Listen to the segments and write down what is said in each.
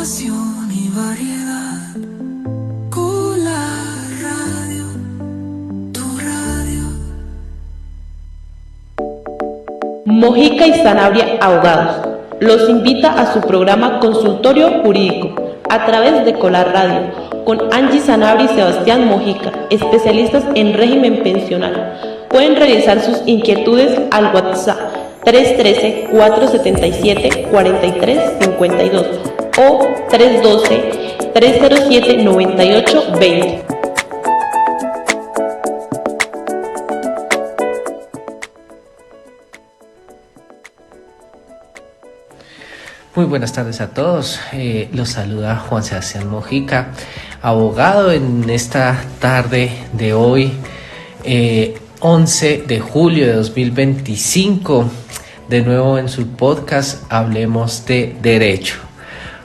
Información y variedad. Con la radio, tu radio. Mojica y Sanabria Abogados los invita a su programa Consultorio Jurídico a través de Colar Radio con Angie Sanabria y Sebastián Mojica, especialistas en régimen pensional. Pueden realizar sus inquietudes al WhatsApp 313-477-4352 o 312-307-9820. Muy buenas tardes a todos, los saluda Juan Sebastián Mojica, abogado en esta tarde de hoy, 11 de julio de 2025, de nuevo en su podcast Hablemos de Derecho.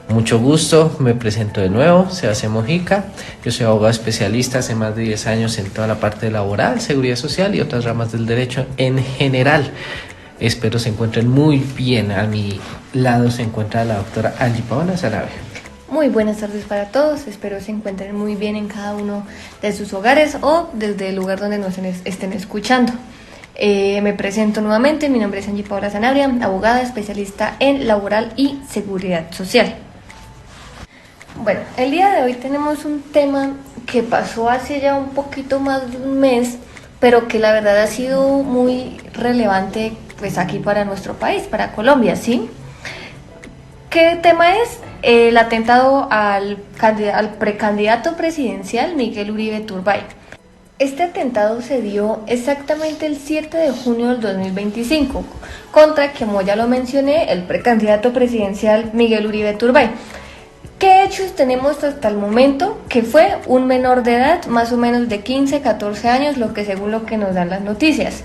Mucho gusto, me presento de nuevo, Sebastián Mojica, yo soy abogado especialista hace más de 10 años en toda la parte laboral, seguridad social y otras ramas del derecho en general. Espero se encuentren muy bien. A mi lado se encuentra la doctora Angie Paola Sanabria. Muy buenas tardes para todos, espero se encuentren muy bien en cada uno de sus hogares o desde el lugar donde nos estén escuchando. Me presento nuevamente, mi nombre es Angie Paola Sanabria, abogada especialista en laboral y seguridad social. Bueno, el día de hoy tenemos un tema que pasó hace ya un poquito más de un mes, pero que la verdad ha sido muy relevante pues aquí para nuestro país, para Colombia, ¿sí? ¿Qué tema es? El atentado al precandidato presidencial Miguel Uribe Turbay. Este atentado se dio exactamente el 7 de junio del 2025 contra, como ya lo mencioné, el precandidato presidencial Miguel Uribe Turbay. ¿Qué hechos tenemos hasta el momento? Que fue un menor de edad, más o menos de 15, 14 años, según lo que nos dan las noticias.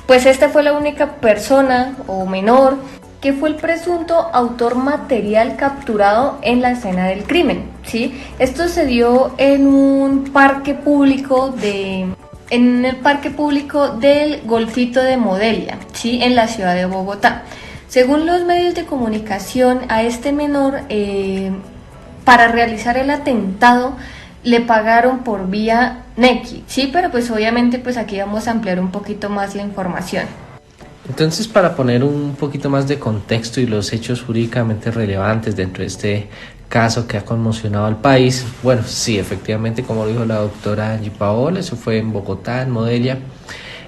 Pues esta fue la única persona o menor que fue el presunto autor material capturado en la escena del crimen, ¿sí? Esto se dio en un parque público en el parque público del Golfito de Modelia, ¿sí? En la ciudad de Bogotá. Según los medios de comunicación, a este menor para realizar el atentado le pagaron por vía Nequi, sí, pero pues obviamente pues aquí vamos a ampliar un poquito más la información. Entonces, para poner un poquito más de contexto y los hechos jurídicamente relevantes dentro de este caso que ha conmocionado al país, bueno, sí, efectivamente, como dijo la doctora Angie Paola, eso fue en Bogotá, en Modelia.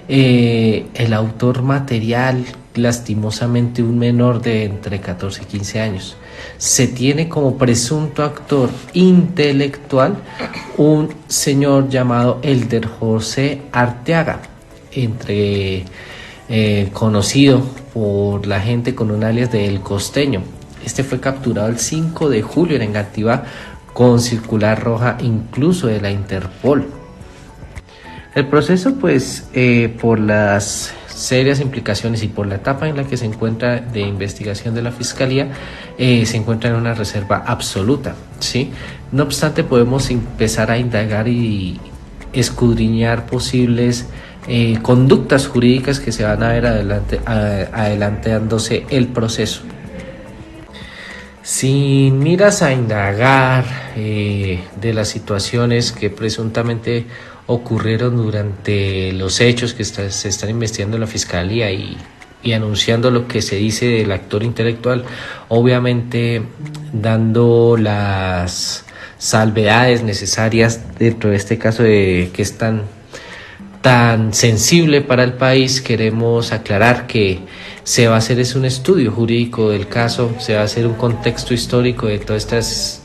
El autor material, lastimosamente un menor de entre 14 y 15 años. Se tiene como presunto actor intelectual un señor llamado Elder José Arteaga, conocido por la gente con un alias de El Costeño. Este fue capturado el 5 de julio en Engativá con circular roja incluso de la Interpol. El proceso, pues, por las serias implicaciones y por la etapa en la que se encuentra de investigación de la Fiscalía, se encuentra en una reserva absoluta, ¿sí? No obstante, podemos empezar a indagar y escudriñar posibles conductas jurídicas que se van a ver adelantándose el proceso. Sin miras a indagar de las situaciones que presuntamente ocurrieron durante los hechos que se están investigando en la Fiscalía y anunciando lo que se dice del actor intelectual, obviamente dando las salvedades necesarias dentro de este caso que es tan sensible para el país, queremos aclarar que se va a hacer un estudio jurídico del caso, se va a hacer un contexto histórico de todas estas,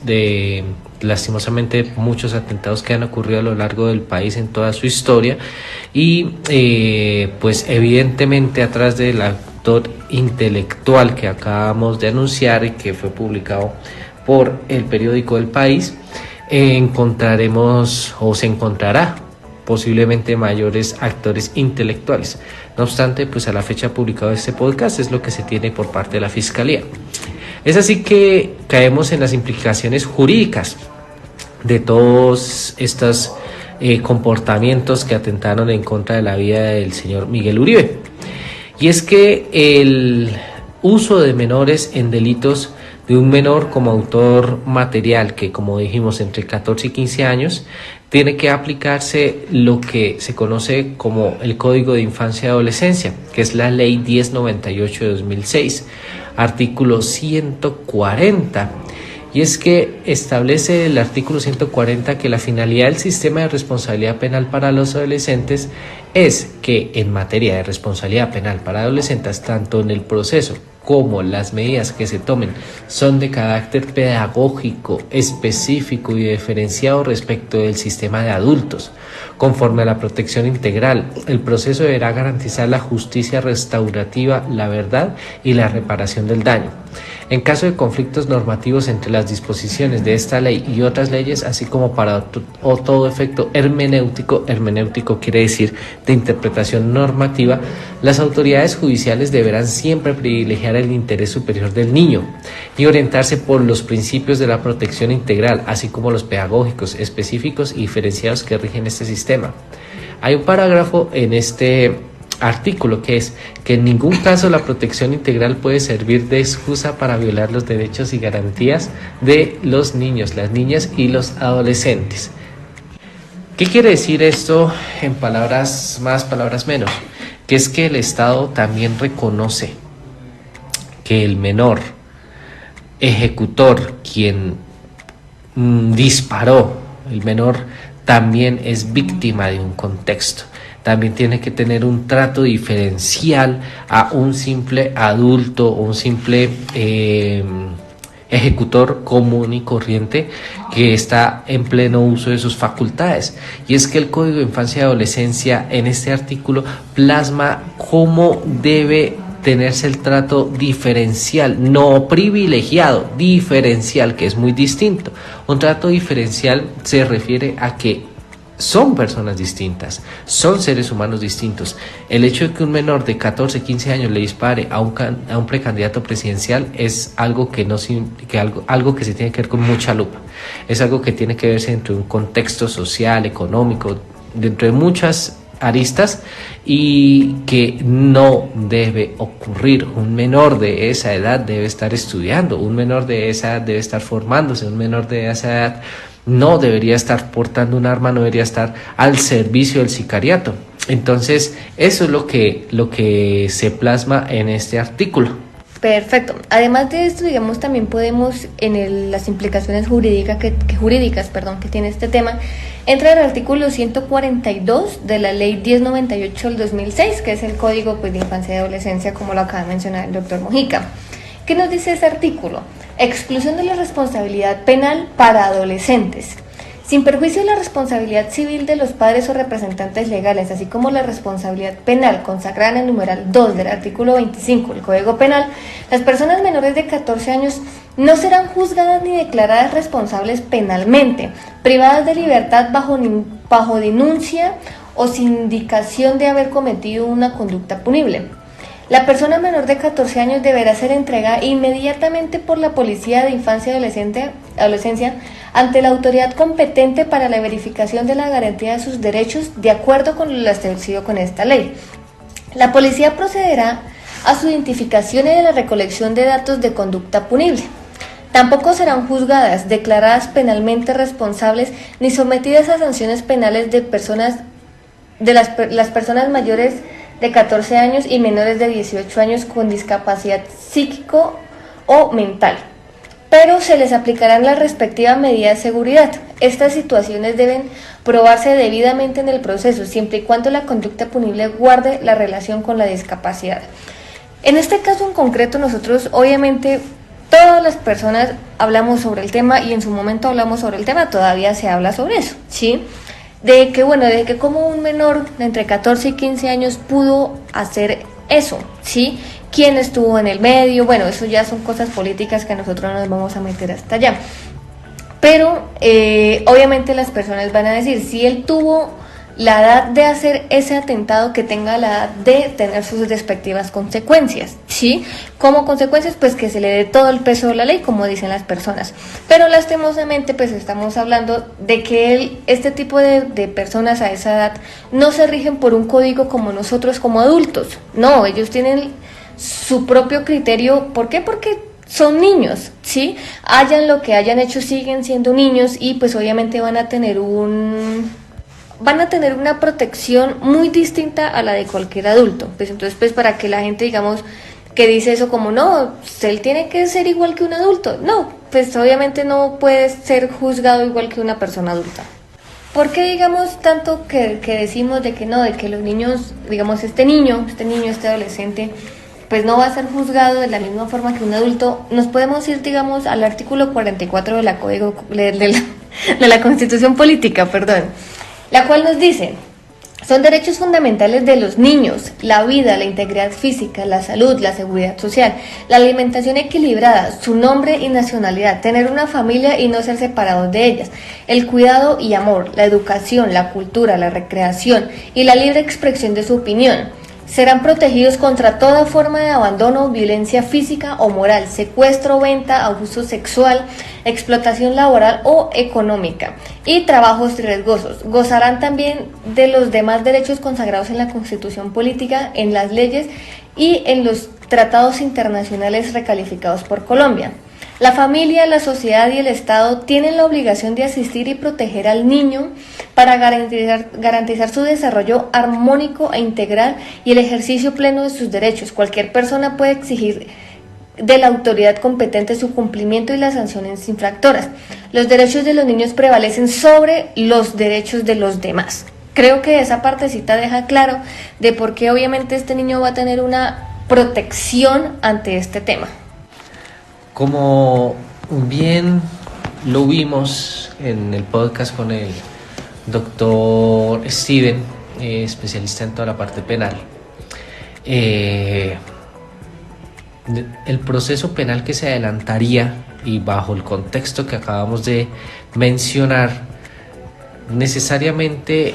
lastimosamente muchos atentados que han ocurrido a lo largo del país en toda su historia y pues evidentemente atrás del actor intelectual que acabamos de anunciar y que fue publicado por el periódico El País, encontraremos o se encontrará posiblemente mayores actores intelectuales. No obstante, pues a la fecha publicado este podcast es lo que se tiene por parte de la Fiscalía. Es así que caemos en las implicaciones jurídicas de todos estos comportamientos que atentaron en contra de la vida del señor Miguel Uribe. Y es que el uso de menores en delitos de un menor como autor material que, como dijimos, entre 14 y 15 años, tiene que aplicarse lo que se conoce como el Código de Infancia y Adolescencia, que es la Ley 1098 de 2006, artículo 140. Y es que establece el artículo 140 que la finalidad del sistema de responsabilidad penal para los adolescentes es que en materia de responsabilidad penal para adolescentes, tanto en el proceso como las medidas que se tomen son de carácter pedagógico, específico y diferenciado respecto del sistema de adultos. Conforme a la protección integral, el proceso deberá garantizar la justicia restaurativa, la verdad y la reparación del daño. En caso de conflictos normativos entre las disposiciones de esta ley y otras leyes, así como para todo efecto hermenéutico quiere decir de interpretación normativa, las autoridades judiciales deberán siempre privilegiar el interés superior del niño y orientarse por los principios de la protección integral, así como los pedagógicos, específicos y diferenciados que rigen este sistema. Hay un parágrafo en este artículo que es que en ningún caso la protección integral puede servir de excusa para violar los derechos y garantías de los niños, las niñas y los adolescentes. ¿Qué quiere decir esto en palabras más, palabras menos? Que es que el Estado también reconoce que el menor ejecutor, quien disparó, el menor también es víctima de un contexto. También tiene que tener un trato diferencial a un simple adulto o un simple ejecutor común y corriente que está en pleno uso de sus facultades. Y es que el Código de Infancia y Adolescencia en este artículo plasma cómo debe tenerse el trato diferencial, no privilegiado, diferencial, que es muy distinto. Un trato diferencial se refiere a que son personas distintas, son seres humanos distintos. El hecho de que un menor de 14, 15 años le dispare a un precandidato presidencial es algo que algo que se tiene que ver con mucha lupa. Es algo que tiene que verse dentro de un contexto social, económico, dentro de muchas aristas y que no debe ocurrir. Un menor de esa edad debe estar estudiando, un menor de esa edad debe estar formándose, un menor de esa edad no debería estar portando un arma, no debería estar al servicio del sicariato. Entonces, eso es lo que se plasma en este artículo. Perfecto. Además de esto, digamos, también podemos, las implicaciones jurídicas que tiene este tema, entra el artículo 142 de la Ley 1098 del 2006, que es el Código de Infancia y Adolescencia, como lo acaba de mencionar el doctor Mojica. ¿Qué nos dice ese artículo? Exclusión de la responsabilidad penal para adolescentes. Sin perjuicio de la responsabilidad civil de los padres o representantes legales, así como la responsabilidad penal consagrada en el numeral 2 del artículo 25 del Código Penal, las personas menores de 14 años no serán juzgadas ni declaradas responsables penalmente, privadas de libertad bajo denuncia o sin indicación de haber cometido una conducta punible. La persona menor de 14 años deberá ser entregada inmediatamente por la Policía de Infancia y Adolescencia ante la autoridad competente para la verificación de la garantía de sus derechos de acuerdo con lo establecido con esta ley. La policía procederá a su identificación y a la recolección de datos de conducta punible. Tampoco serán juzgadas, declaradas penalmente responsables ni sometidas a sanciones penales las personas mayores de 14 años y menores de 18 años con discapacidad psíquico o mental, pero se les aplicarán las respectivas medidas de seguridad. Estas situaciones deben probarse debidamente en el proceso, siempre y cuando la conducta punible guarde la relación con la discapacidad. En este caso en concreto, nosotros obviamente todas las personas hablamos sobre el tema y en su momento hablamos sobre el tema, todavía se habla sobre eso, ¿sí? De que como un menor de entre 14 y 15 años pudo hacer eso, ¿sí? ¿Quién estuvo en el medio? Bueno, eso ya son cosas políticas que nosotros no nos vamos a meter hasta allá. Pero obviamente las personas van a decir, si él tuvo la edad de hacer ese atentado, que tenga la edad de tener sus respectivas consecuencias, ¿sí? Como consecuencias, pues que se le dé todo el peso de la ley, como dicen las personas. Pero lastimosamente, pues estamos hablando de que este tipo de personas a esa edad no se rigen por un código como nosotros como adultos. No, ellos tienen su propio criterio. ¿Por qué? Porque son niños, ¿sí? Hayan lo que hayan hecho, siguen siendo niños y pues obviamente van a tener una protección muy distinta a la de cualquier adulto. Pues entonces, pues para que la gente, digamos, que dice eso como, no, él tiene que ser igual que un adulto. No, pues obviamente no puede ser juzgado igual que una persona adulta. ¿Por qué digamos tanto que decimos de que no, de que los niños, digamos, este niño, este adolescente, pues no va a ser juzgado de la misma forma que un adulto? Nos podemos ir, digamos, al artículo 44 de la Constitución Política, perdón, la cual nos dice: son derechos fundamentales de los niños, la vida, la integridad física, la salud, la seguridad social, la alimentación equilibrada, su nombre y nacionalidad, tener una familia y no ser separados de ellas, el cuidado y amor, la educación, la cultura, la recreación y la libre expresión de su opinión. Serán protegidos contra toda forma de abandono, violencia física o moral, secuestro, venta, abuso sexual, explotación laboral o económica y trabajos riesgosos. Gozarán también de los demás derechos consagrados en la Constitución Política, en las leyes y en los tratados internacionales recalificados por Colombia. La familia, la sociedad y el Estado tienen la obligación de asistir y proteger al niño para garantizar su desarrollo armónico e integral y el ejercicio pleno de sus derechos. Cualquier persona puede exigir de la autoridad competente su cumplimiento y las sanciones infractoras. Los derechos de los niños prevalecen sobre los derechos de los demás. Creo que esa partecita deja claro de por qué obviamente este niño va a tener una protección ante este tema. Como bien lo vimos en el podcast con el doctor Steven, especialista en toda la parte penal, el proceso penal que se adelantaría y bajo el contexto que acabamos de mencionar, necesariamente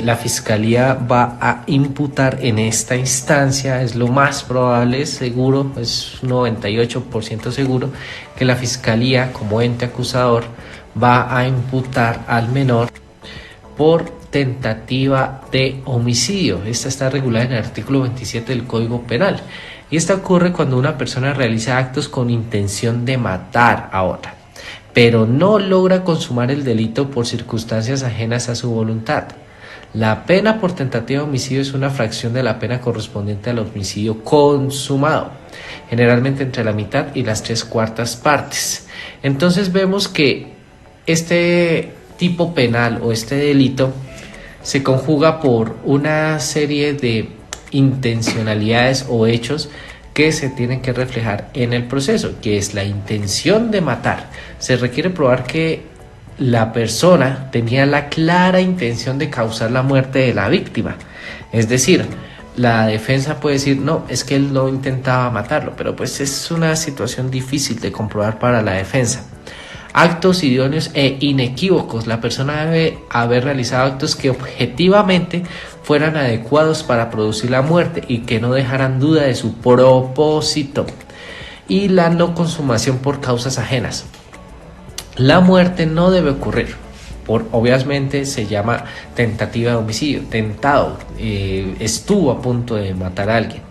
la Fiscalía va a imputar en esta instancia, es lo más probable, seguro, es 98% seguro, que la Fiscalía como ente acusador va a imputar al menor por tentativa de homicidio. Esta está regulada en el artículo 27 del Código Penal y esta ocurre cuando una persona realiza actos con intención de matar a otra, pero no logra consumar el delito por circunstancias ajenas a su voluntad. La pena por tentativa de homicidio es una fracción de la pena correspondiente al homicidio consumado, generalmente entre la mitad y las 3/4 partes. Entonces vemos que este tipo penal o este delito se conjuga por una serie de intencionalidades o hechos que se tienen que reflejar en el proceso, que es la intención de matar. Se requiere probar que la persona tenía la clara intención de causar la muerte de la víctima. Es decir, la defensa puede decir, no, es que él no intentaba matarlo, pero pues es una situación difícil de comprobar para la defensa. Actos idóneos e inequívocos. La persona debe haber realizado actos que objetivamente fueran adecuados para producir la muerte y que no dejaran duda de su propósito. Y la no consumación por causas ajenas. La muerte no debe ocurrir. Obviamente se llama tentativa de homicidio, tentado, estuvo a punto de matar a alguien.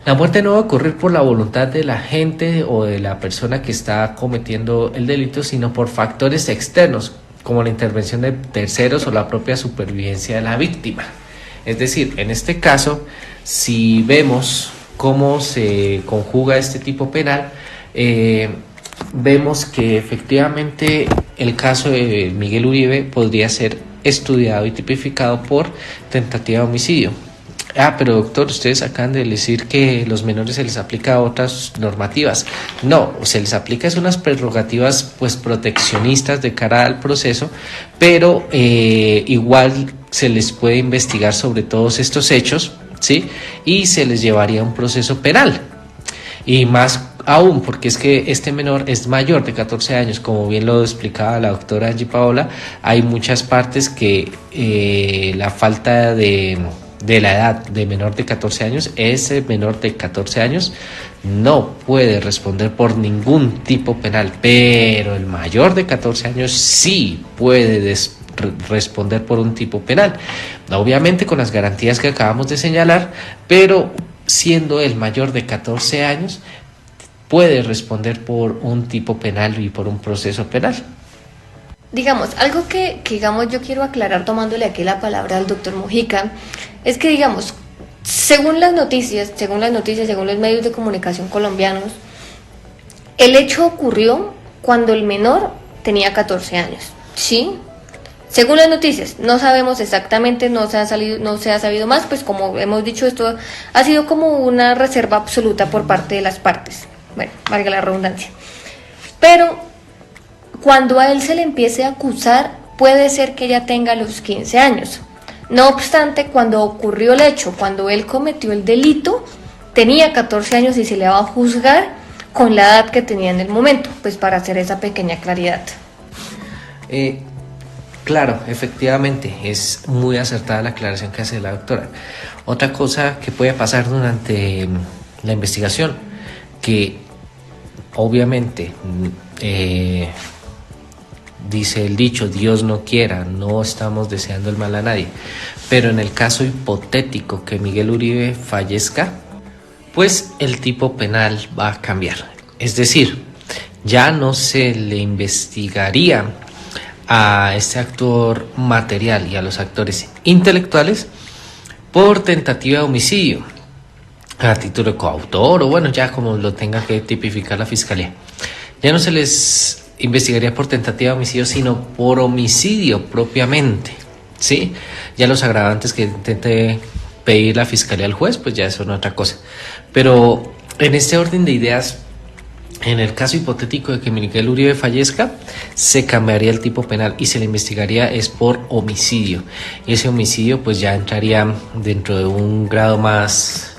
La muerte no va a ocurrir por la voluntad de la gente o de la persona que está cometiendo el delito, sino por factores externos, como la intervención de terceros o la propia supervivencia de la víctima. Es decir, en este caso, si vemos cómo se conjuga este tipo penal, vemos que efectivamente el caso de Miguel Uribe podría ser estudiado y tipificado por tentativa de homicidio. Pero doctor, ustedes acaban de decir que los menores se les aplica otras normativas. No, se les aplica unas prerrogativas pues proteccionistas de cara al proceso, pero igual se les puede investigar sobre todos estos hechos, ¿sí? Y se les llevaría a un proceso penal. Y más aún, porque es que este menor es mayor de 14 años, como bien lo explicaba la doctora Angie Paola, hay muchas partes que la falta de la edad de menor de 14 años, ese menor de 14 años no puede responder por ningún tipo penal, pero el mayor de 14 años sí puede responder por un tipo penal, obviamente con las garantías que acabamos de señalar, pero siendo el mayor de 14 años puede responder por un tipo penal y por un proceso penal. Digamos, algo que digamos yo quiero aclarar tomándole aquí la palabra al doctor Mojica, es que digamos, según las noticias, según los medios de comunicación colombianos, el hecho ocurrió cuando el menor tenía 14 años, ¿sí? Según las noticias, no sabemos exactamente, no se ha sabido más, pues como hemos dicho, esto ha sido como una reserva absoluta por parte de las partes. Bueno, valga la redundancia. Pero cuando a él se le empiece a acusar, puede ser que ya tenga los 15 años. No obstante, cuando ocurrió el hecho, cuando él cometió el delito, tenía 14 años y se le va a juzgar con la edad que tenía en el momento, pues para hacer esa pequeña claridad. Claro, efectivamente, es muy acertada la aclaración que hace la doctora. Otra cosa que puede pasar durante la investigación, que obviamente dice el dicho, Dios no quiera, no estamos deseando el mal a nadie, pero en el caso hipotético que Miguel Uribe fallezca, pues el tipo penal va a cambiar. Es decir, ya no se le investigaría a este actor material y a los actores intelectuales por tentativa de homicidio, a título de coautor o bueno, ya como lo tenga que tipificar la fiscalía. Ya no se les investigaría por tentativa de homicidio, sino por homicidio propiamente, ¿sí? Ya los agravantes que intente pedir la fiscalía al juez, pues ya son otra cosa. Pero en este orden de ideas, en el caso hipotético de que Miguel Uribe fallezca, se cambiaría el tipo penal y se le investigaría es por homicidio. Y ese homicidio pues ya entraría dentro de un grado más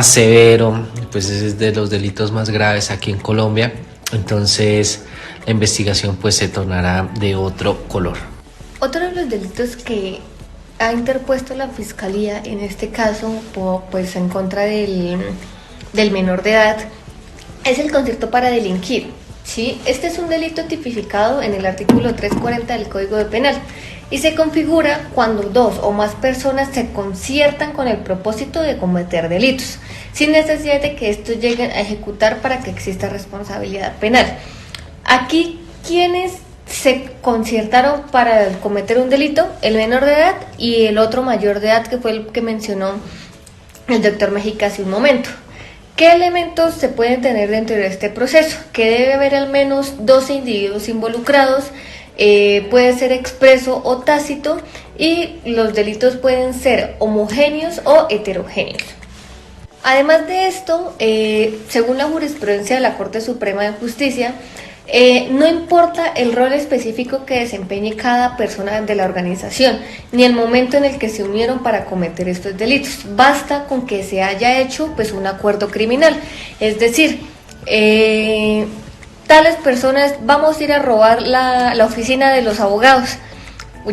severo, pues es de los delitos más graves aquí en Colombia. Entonces la investigación pues se tornará de otro color. Otro de los delitos que ha interpuesto la fiscalía en este caso, pues en contra del menor de edad, es el concierto para delinquir, ¿sí? Este es un delito tipificado en el artículo 340 del Código de Penal y se configura cuando dos o más personas se conciertan con el propósito de cometer delitos, sin necesidad de que estos lleguen a ejecutar para que exista responsabilidad penal. Aquí, ¿quiénes se conciertaron para cometer un delito? El menor de edad y el otro mayor de edad, que fue el que mencionó el doctor Mojica hace un momento. ¿Qué elementos se pueden tener dentro de este proceso? Que debe haber al menos 12 individuos involucrados, puede ser expreso o tácito, y los delitos pueden ser homogéneos o heterogéneos. Además de esto, según la jurisprudencia de la Corte Suprema de Justicia, no importa el rol específico que desempeñe cada persona de la organización, ni el momento en el que se unieron para cometer estos delitos. Basta con que se haya hecho pues un acuerdo criminal, es decir, tales personas, vamos a ir a robar la oficina de los abogados.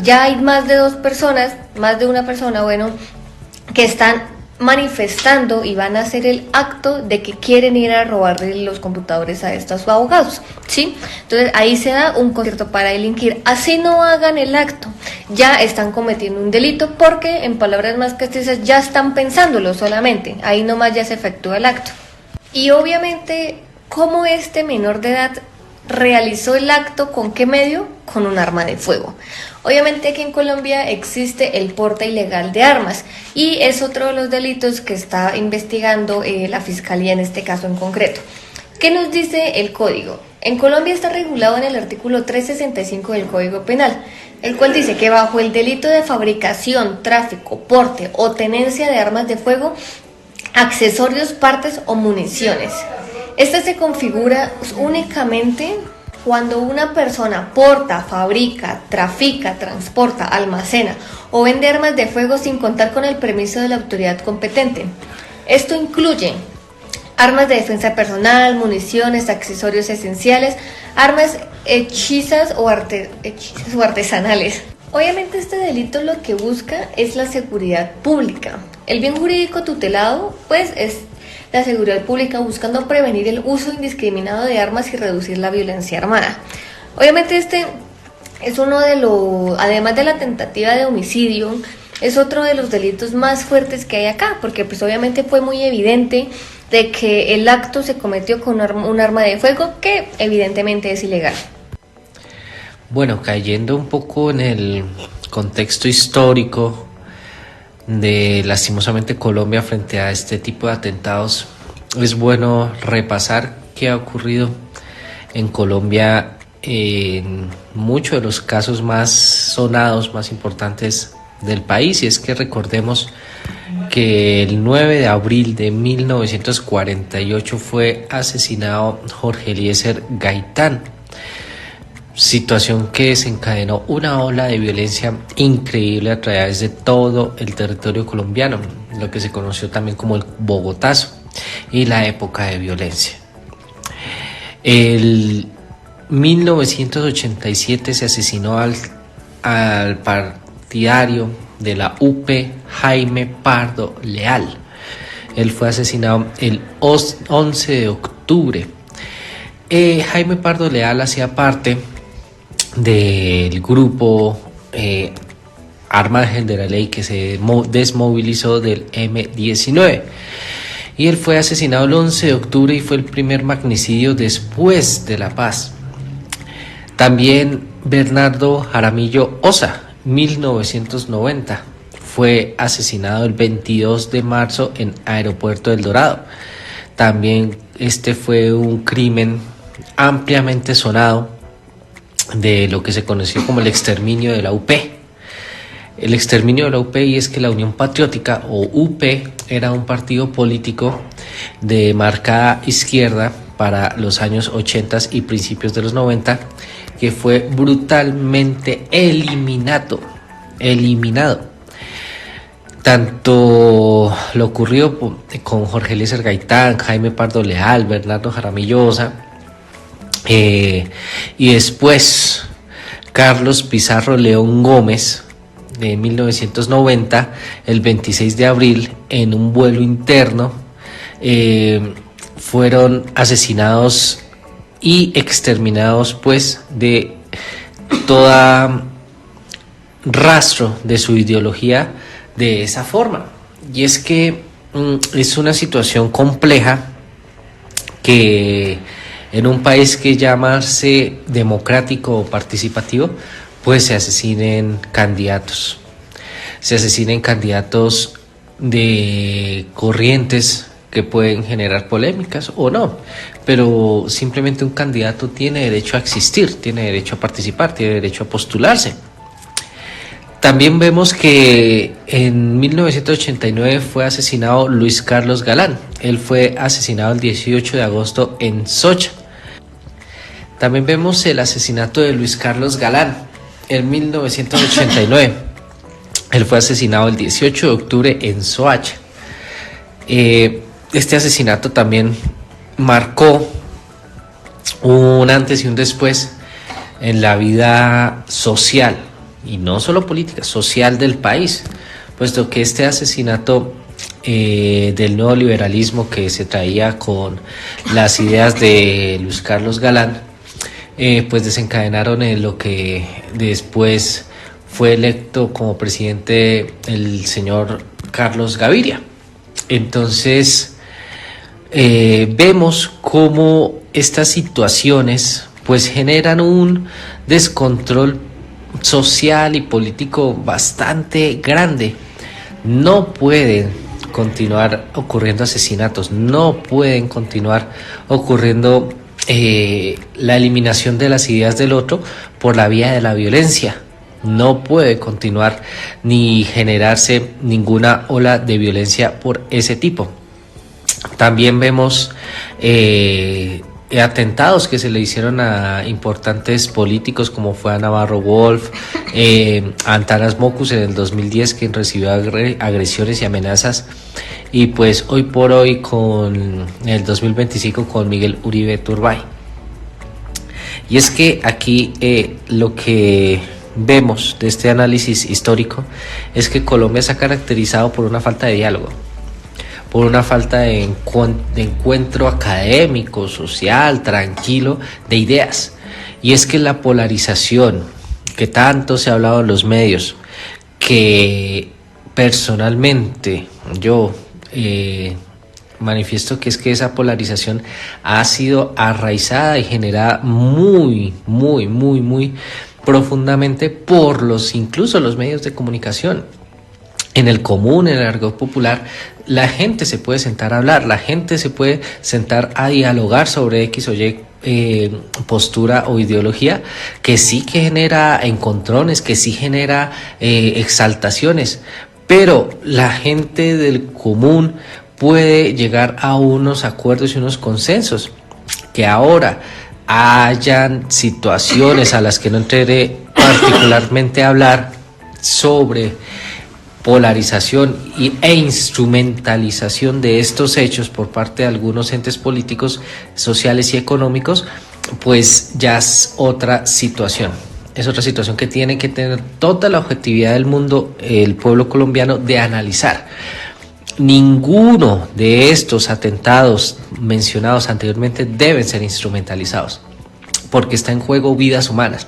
Ya hay más de dos personas, más de una persona, bueno, que están manifestando y van a hacer el acto de que quieren ir a robarle los computadores a estos abogados, ¿sí? Entonces ahí se da un concierto para delinquir. Así no hagan el acto, ya están cometiendo un delito, porque en palabras más castizas ya están pensándolo solamente, ahí nomás ya se efectúa el acto. Y obviamente, ¿cómo este menor de edad realizó el acto? ¿Con qué medio? Con un arma de fuego. Obviamente aquí en Colombia existe el porte ilegal de armas y es otro de los delitos que está investigando la Fiscalía en este caso en concreto. ¿Qué nos dice el Código? En Colombia está regulado en el artículo 365 del Código Penal, el cual dice que bajo el delito de fabricación, tráfico, porte o tenencia de armas de fuego, accesorios, partes o municiones. Este se configura únicamente cuando una persona porta, fabrica, trafica, transporta, almacena o vende armas de fuego sin contar con el permiso de la autoridad competente. Esto incluye armas de defensa personal, municiones, accesorios esenciales, armas hechizas o artesanales. Obviamente este delito lo que busca es la seguridad pública. El bien jurídico tutelado pues es la seguridad pública, buscando prevenir el uso indiscriminado de armas y reducir la violencia armada. Obviamente este es uno de los, además de la tentativa de homicidio, es otro de los delitos más fuertes que hay acá, porque pues obviamente fue muy evidente de que el acto se cometió con un arma de fuego que evidentemente es ilegal. Bueno, cayendo un poco en el contexto histórico de lastimosamente Colombia frente a este tipo de atentados, es bueno repasar qué ha ocurrido en Colombia en muchos de los casos más sonados, más importantes del país. Y es que recordemos que el 9 de abril de 1948 fue asesinado Jorge Eliezer Gaitán, situación que desencadenó una ola de violencia increíble a través de todo el territorio colombiano, lo que se conoció también como el Bogotazo y la época de violencia. El 1987 se asesinó al partidario de la UP, Jaime Pardo Leal. Él fue asesinado el 11 de octubre. Jaime Pardo Leal hacía parte del grupo Arma de la Ley que se desmovilizó del M-19. Y él fue asesinado el 11 de octubre y fue el primer magnicidio después de la paz. También Bernardo Jaramillo Osa, 1990, fue asesinado el 22 de marzo en Aeropuerto del Dorado. También este fue un crimen ampliamente sonado de lo que se conoció como el exterminio de la UP. El exterminio de la UP, y es que la Unión Patriótica o UP era un partido político de marcada izquierda para los años 80 y principios de los 90, que fue brutalmente eliminado. Tanto lo ocurrido con Jorge Eliezer Gaitán, Jaime Pardo Leal, Bernardo Jaramillo Osa, y después Carlos Pizarro León Gómez, de 1990, el 26 de abril, en un vuelo interno, fueron asesinados y exterminados pues de toda rastro de su ideología de esa forma. Y es que es una situación compleja que en un país que llamarse democrático o participativo, pues se asesinen candidatos de corrientes que pueden generar polémicas o no, pero simplemente un candidato tiene derecho a existir, tiene derecho a participar, tiene derecho a postularse. También vemos que en 1989 fue asesinado Luis Carlos Galán. Él fue asesinado el 18 de agosto en Socha. También vemos el asesinato de Luis Carlos Galán en 1989. Él fue asesinado el 18 de octubre en Soacha. Este asesinato también marcó un antes y un después en la vida social, y no solo política, social del país, puesto que este asesinato del nuevo liberalismo que se traía con las ideas de Luis Carlos Galán, pues desencadenaron en lo que después fue electo como presidente el señor Carlos Gaviria. Entonces vemos cómo estas situaciones pues generan un descontrol social y político bastante grande. No pueden continuar ocurriendo asesinatos, no pueden continuar ocurriendo la eliminación de las ideas del otro por la vía de la violencia. No puede continuar ni generarse ninguna ola de violencia por ese tipo. También vemos atentados que se le hicieron a importantes políticos, como fue a Navarro Wolf, a Antanas Mockus en el 2010, quien recibió agresiones y amenazas, y pues hoy por hoy con el 2025 con Miguel Uribe Turbay. Y es que aquí lo que vemos de este análisis histórico es que Colombia se ha caracterizado por una falta de diálogo, por una falta de encuentro académico, social, tranquilo, de ideas. Y es que la polarización que tanto se ha hablado en los medios, que personalmente yo manifiesto que es que esa polarización ha sido arraizada y generada muy profundamente por incluso los medios de comunicación. En el común, en el argot popular, la gente se puede sentar a hablar, la gente se puede sentar a dialogar sobre X o Y postura o ideología, que sí que genera encontrones, que sí genera exaltaciones, pero la gente del común puede llegar a unos acuerdos y unos consensos. Que ahora hayan situaciones a las que no entraré particularmente a hablar sobre polarización e instrumentalización de estos hechos por parte de algunos entes políticos, sociales y económicos, pues ya es otra situación. Es otra situación que tiene que tener toda la objetividad del mundo, el pueblo colombiano, de analizar. Ninguno de estos atentados mencionados anteriormente deben ser instrumentalizados, porque está en juego vidas humanas.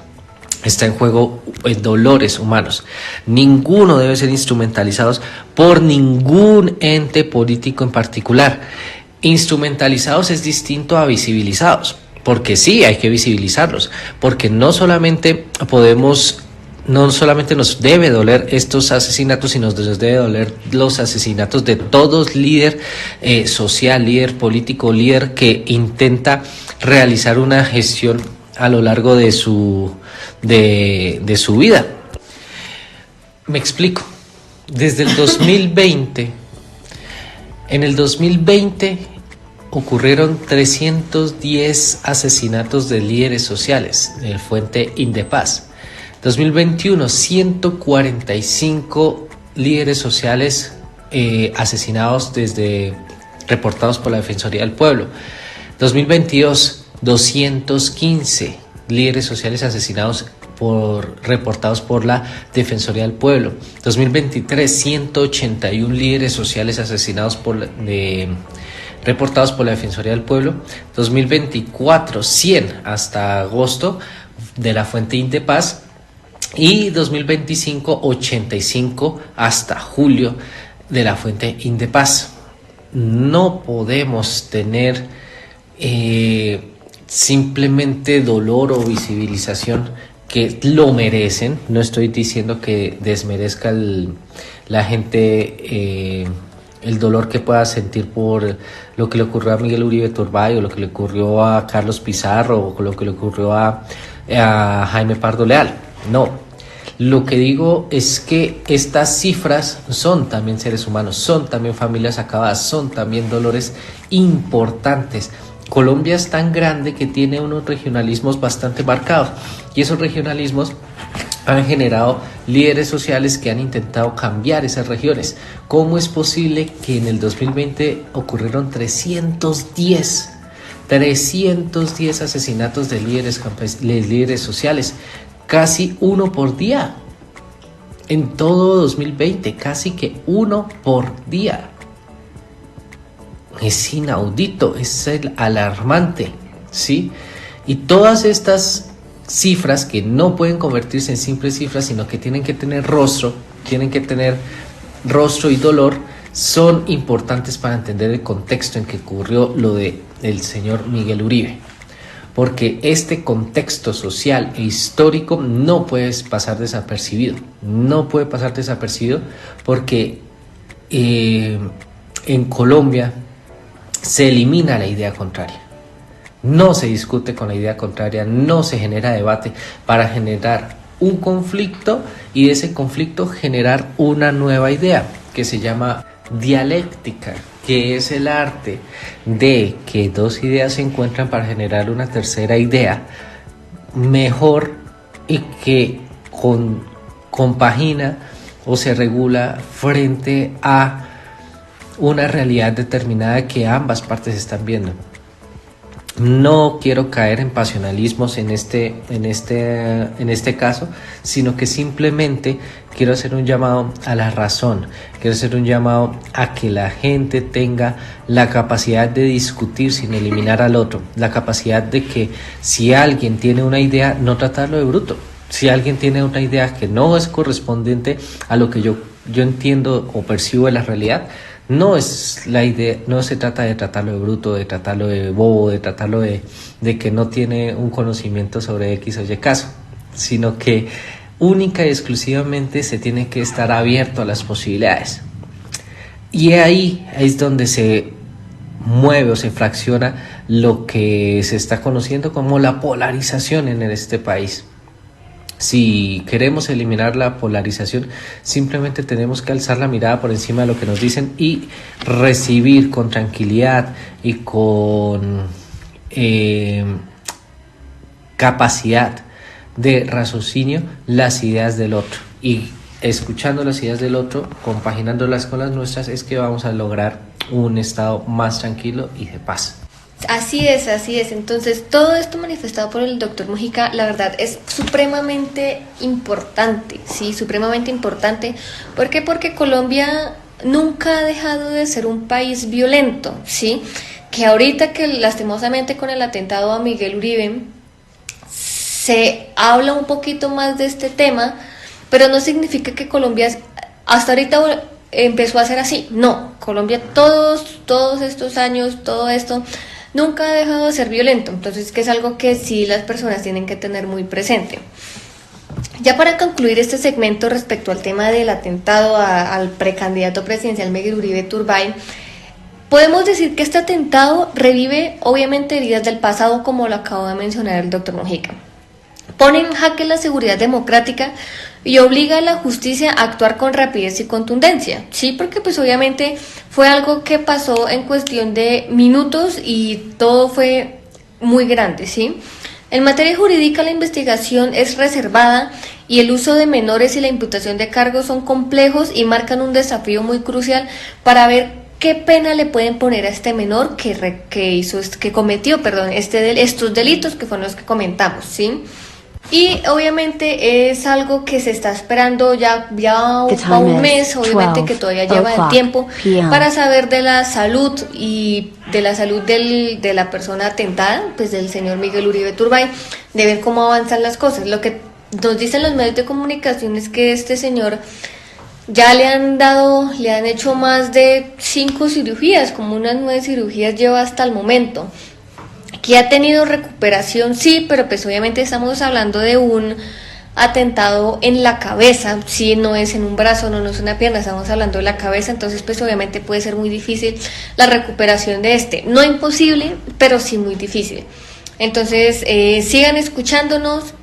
Está en juego dolores humanos. Ninguno debe ser instrumentalizados por ningún ente político en particular. Instrumentalizados es distinto a visibilizados, porque sí hay que visibilizarlos, porque no solamente nos debe doler estos asesinatos, sino nos debe doler los asesinatos de todos líder social, líder político, líder que intenta realizar una gestión a lo largo de su vida. Me explico. Desde el 2020, en el 2020 ocurrieron 310 asesinatos de líderes sociales, el Fuente Indepaz. 2021, 145 líderes sociales asesinados reportados por la Defensoría del Pueblo. 2022, 215 líderes sociales asesinados reportados por la Defensoría del Pueblo. 2023, 181 líderes sociales asesinados reportados por la Defensoría del Pueblo. 2024, 100 hasta agosto de la Fuente Indepaz. Y 2025, 85 hasta julio de la Fuente Indepaz. No podemos tener simplemente dolor o visibilización, que lo merecen. No estoy diciendo que desmerezca la gente el dolor que pueda sentir por lo que le ocurrió a Miguel Uribe Turbay, o lo que le ocurrió a Carlos Pizarro, o lo que le ocurrió a Jaime Pardo Leal. No, lo que digo es que estas cifras son también seres humanos, son también familias acabadas, son también dolores importantes. Colombia es tan grande que tiene unos regionalismos bastante marcados, y esos regionalismos han generado líderes sociales que han intentado cambiar esas regiones. ¿Cómo es posible que en el 2020 ocurrieron 310 asesinatos de líderes sociales? Casi uno por día. En todo 2020, casi que uno por día. Es inaudito, es alarmante, ¿sí? Y todas estas cifras, que no pueden convertirse en simples cifras, sino que tienen que tener rostro y dolor, son importantes para entender el contexto en que ocurrió lo del señor Miguel Uribe. Porque este contexto social e histórico no puede pasar desapercibido. No puede pasar desapercibido porque en Colombia se elimina la idea contraria. No se discute con la idea contraria, no se genera debate para generar un conflicto, y de ese conflicto generar una nueva idea que se llama dialéctica, que es el arte de que dos ideas se encuentran para generar una tercera idea mejor y que compagina o se regula frente a una realidad determinada que ambas partes están viendo. No quiero caer en pasionalismos en este caso, sino que simplemente quiero hacer un llamado a la razón, quiero hacer un llamado a que la gente tenga la capacidad de discutir sin eliminar al otro, la capacidad de que si alguien tiene una idea, no tratarlo de bruto. Si alguien tiene una idea que no es correspondiente a lo que yo entiendo o percibo de la realidad, No es la idea, no se trata de tratarlo de bruto, de tratarlo de bobo, de tratarlo de que no tiene un conocimiento sobre X o Y caso, sino que única y exclusivamente se tiene que estar abierto a las posibilidades. Y ahí es donde se mueve o se fracciona lo que se está conociendo como la polarización en este país. Si queremos eliminar la polarización, simplemente tenemos que alzar la mirada por encima de lo que nos dicen y recibir con tranquilidad y con capacidad de raciocinio las ideas del otro. Y escuchando las ideas del otro, compaginándolas con las nuestras, es que vamos a lograr un estado más tranquilo y de paz. Así es, así es. Entonces, todo esto manifestado por el doctor Mojica, la verdad, es supremamente importante, ¿sí? Supremamente importante. ¿Por qué? Porque Colombia nunca ha dejado de ser un país violento, ¿sí? Que ahorita que lastimosamente con el atentado a Miguel Uribe se habla un poquito más de este tema, pero no significa que Colombia hasta ahorita empezó a ser así. No, Colombia todos estos años, todo esto nunca ha dejado de ser violento, entonces que es algo que sí las personas tienen que tener muy presente. Ya para concluir este segmento respecto al tema del atentado al precandidato presidencial Miguel Uribe Turbay, podemos decir que este atentado revive obviamente heridas del pasado, como lo acabo de mencionar el doctor Mojica. Pone en jaque la seguridad democrática y obliga a la justicia a actuar con rapidez y contundencia, ¿sí? Porque pues obviamente fue algo que pasó en cuestión de minutos y todo fue muy grande, ¿sí? En materia jurídica, la investigación es reservada y el uso de menores y la imputación de cargos son complejos y marcan un desafío muy crucial para ver qué pena le pueden poner a este menor que cometió estos delitos que fueron los que comentamos, ¿sí? Y obviamente es algo que se está esperando ya va un mes, obviamente que todavía lleva el tiempo para saber de la salud y de la salud de la persona atentada, pues del señor Miguel Uribe Turbay, de ver cómo avanzan las cosas. Lo que nos dicen los medios de comunicación es que este señor ya le han hecho más de 5 cirugías, como unas 9 cirugías lleva hasta el momento. Que ha tenido recuperación, sí, pero pues obviamente estamos hablando de un atentado en la cabeza, sí, no es en un brazo, no es una pierna, estamos hablando de la cabeza, entonces pues obviamente puede ser muy difícil la recuperación de no imposible, pero sí muy difícil. Entonces sigan escuchándonos,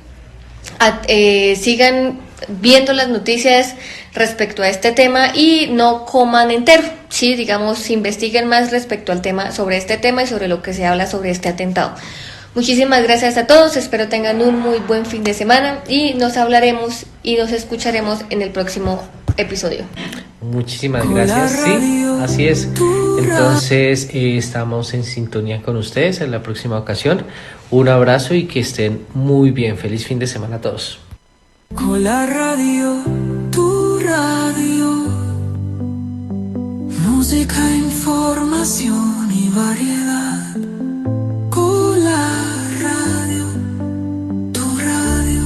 sigan viendo las noticias respecto a este tema y no coman entero, sí, digamos, investiguen más respecto al tema, sobre este tema y sobre lo que se habla sobre este atentado. Muchísimas gracias a todos, espero tengan un muy buen fin de semana y nos hablaremos y nos escucharemos en el próximo episodio. Muchísimas gracias, sí, así es. Entonces estamos en sintonía con ustedes en la próxima ocasión. Un abrazo y que estén muy bien. Feliz fin de semana a todos. Con la radio, tu radio, música, información y variedad. Con la radio, tu radio.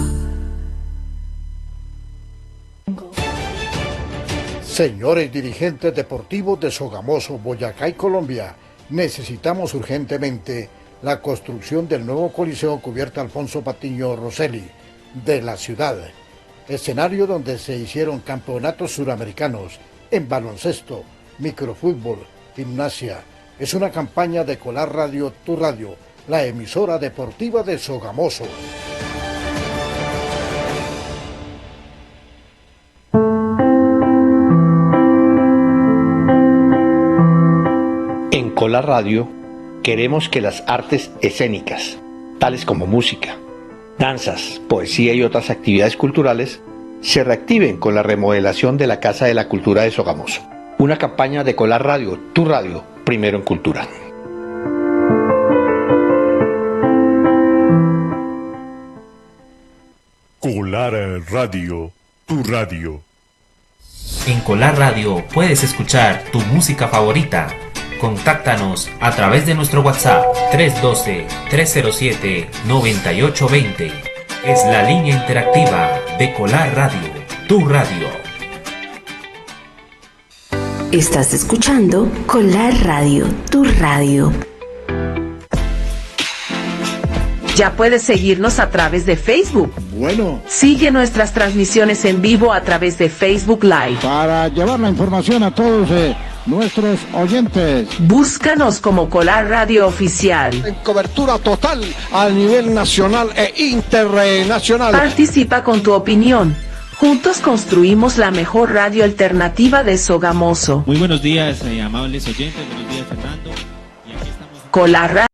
Señores dirigentes deportivos de Sogamoso, Boyacá y Colombia, necesitamos urgentemente la construcción del nuevo Coliseo Cubierta Alfonso Patiño Rosselli de la ciudad, escenario donde se hicieron campeonatos suramericanos en baloncesto, microfútbol, gimnasia. Es una campaña de Colar Radio, tu radio, la emisora deportiva de Sogamoso. En Colar Radio queremos que las artes escénicas, tales como música, danzas, poesía y otras actividades culturales, se reactiven con la remodelación de la Casa de la Cultura de Sogamoso. Una campaña de Colar Radio, tu radio, primero en cultura. Colar Radio, tu radio. En Colar Radio puedes escuchar tu música favorita. Contáctanos a través de nuestro WhatsApp 312-307-9820. Es la línea interactiva de Colar Radio, tu radio. Estás escuchando Colar Radio, tu radio. Ya puedes seguirnos a través de Facebook. Bueno. Sigue nuestras transmisiones en vivo a través de Facebook Live. Para llevar la información a todos nuestros oyentes. Búscanos como Colar Radio Oficial. En cobertura total a nivel nacional e internacional. Participa con tu opinión. Juntos construimos la mejor radio alternativa de Sogamoso. Muy buenos días, amables oyentes. Buenos días, Fernando. Y aquí estamos. Colar Radio.